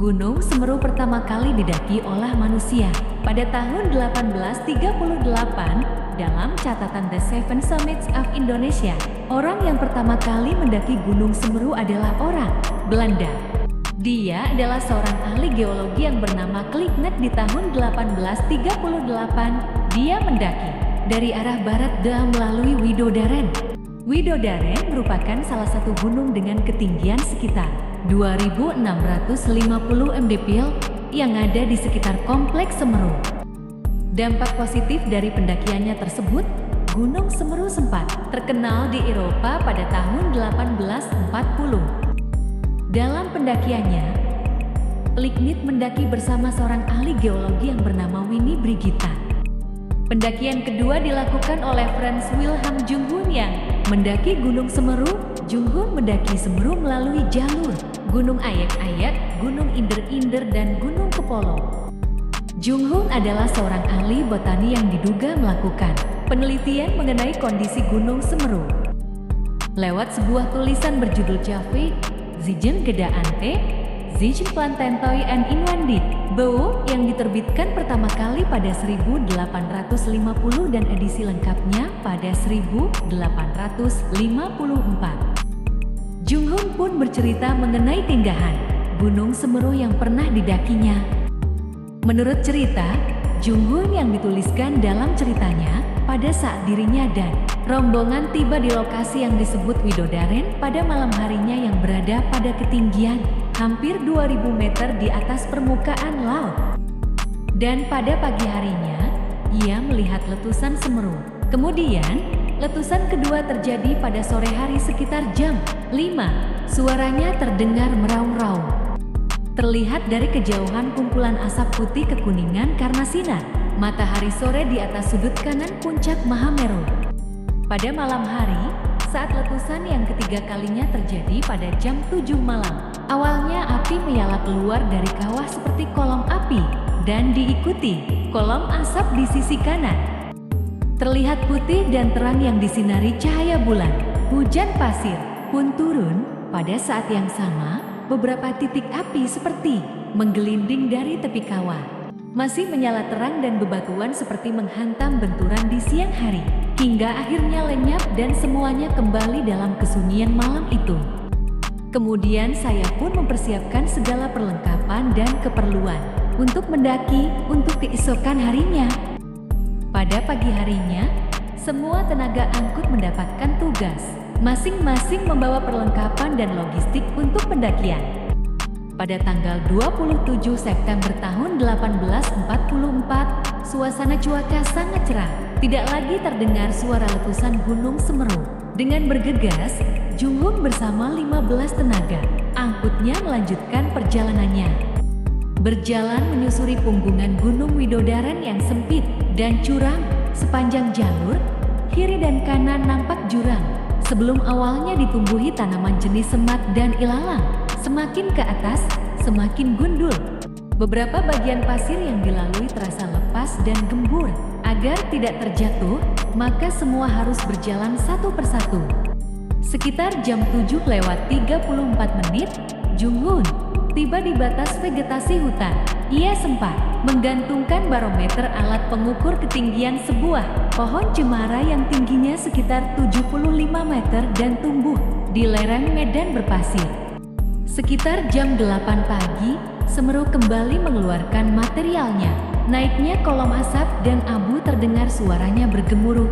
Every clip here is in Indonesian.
Gunung Semeru pertama kali didaki oleh manusia pada tahun 1838 dalam catatan The Seven Summits of Indonesia. Orang yang pertama kali mendaki Gunung Semeru adalah orang Belanda. Dia adalah seorang ahli geologi yang bernama Kliknet. Di tahun 1838, dia mendaki dari arah barat melalui Widodaren. Widodaren merupakan salah satu gunung dengan ketinggian sekitar 2.650 mdpl yang ada di sekitar Kompleks Semeru. Dampak positif dari pendakiannya tersebut, Gunung Semeru sempat terkenal di Eropa pada tahun 1840. Dalam pendakiannya, Kliknet mendaki bersama seorang ahli geologi yang bernama Winnie Brigita. Pendakian kedua dilakukan oleh Franz Wilhelm Junghun yang mendaki Gunung Semeru. Junghun mendaki Semeru melalui jalur Gunung Ayak-Ayak, Gunung Inder-Inder, dan Gunung Kepolo. Junghun adalah seorang ahli botani yang diduga melakukan penelitian mengenai kondisi Gunung Semeru. Lewat sebuah tulisan berjudul Jave, Zijen Geda Ante, Zijen Plantentoi and Inwandit, Bow yang diterbitkan pertama kali pada 1850 dan edisi lengkapnya pada 1854. Junghun pun bercerita mengenai keindahan Gunung Semeru yang pernah didakinya. Menurut cerita, Junghun yang dituliskan dalam ceritanya, pada saat dirinya dan rombongan tiba di lokasi yang disebut Widodaren pada malam harinya yang berada pada ketinggian hampir 2000 meter di atas permukaan laut. Dan pada pagi harinya, ia melihat letusan Semeru. Kemudian, letusan kedua terjadi pada sore hari sekitar jam 5. Suaranya terdengar meraung-raung. Terlihat dari kejauhan kumpulan asap putih kekuningan karena sinar matahari sore di atas sudut kanan puncak Mahameru. Pada malam hari, saat letusan yang ketiga kalinya terjadi pada jam 7 malam, awalnya api menyala keluar dari kawah seperti kolom api, dan diikuti kolom asap di sisi kanan. Terlihat putih dan terang yang disinari cahaya bulan. Hujan pasir pun turun. Pada saat yang sama, beberapa titik api seperti menggelinding dari tepi kawah masih menyala terang dan bebatuan seperti menghantam benturan di siang hari, hingga akhirnya lenyap dan semuanya kembali dalam kesunyian malam itu. Kemudian saya pun mempersiapkan segala perlengkapan dan keperluan untuk mendaki untuk keesokan harinya. Pada pagi harinya, semua tenaga angkut mendapatkan tugas, masing-masing membawa perlengkapan dan logistik untuk pendakian. Pada tanggal 27 September tahun 1844, suasana cuaca sangat cerah. Tidak lagi terdengar suara letusan Gunung Semeru. Dengan bergegas, Junghun bersama 15 tenaga angkutnya melanjutkan perjalanannya. Berjalan menyusuri punggungan Gunung Widodaren yang sempit dan curam. Sepanjang jalur, kiri dan kanan nampak jurang. Sebelum awalnya ditumbuhi tanaman jenis semak dan ilalang. Semakin ke atas, semakin gundul. Beberapa bagian pasir yang dilalui terasa lepas dan gembur. Agar tidak terjatuh, maka semua harus berjalan satu persatu. Sekitar jam 7:34, Junghun tiba di batas vegetasi hutan. Ia sempat menggantungkan barometer alat pengukur ketinggian sebuah pohon cemara yang tingginya sekitar 75 meter dan tumbuh di lereng medan berpasir. Sekitar jam 8 pagi, Semeru kembali mengeluarkan materialnya. Naiknya kolom asap dan abu terdengar suaranya bergemuruh.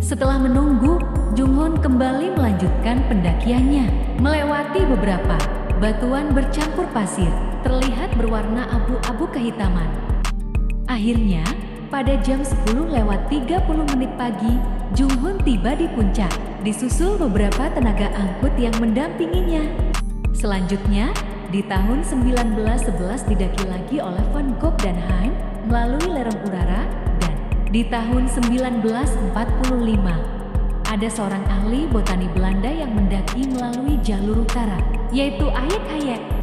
Setelah menunggu, Junghun kembali melanjutkan pendakiannya. Melewati beberapa batuan bercampur pasir, terlihat berwarna abu-abu kehitaman. Akhirnya, pada jam 10:30 pagi, Junghun tiba di puncak, disusul beberapa tenaga angkut yang mendampinginya. Selanjutnya, di tahun 1911 didaki lagi oleh Van Gogh dan Heim melalui lereng Urara, dan di tahun 1945 ada seorang ahli botani Belanda yang mendaki melalui jalur utara, yaitu Ayak-Ayak.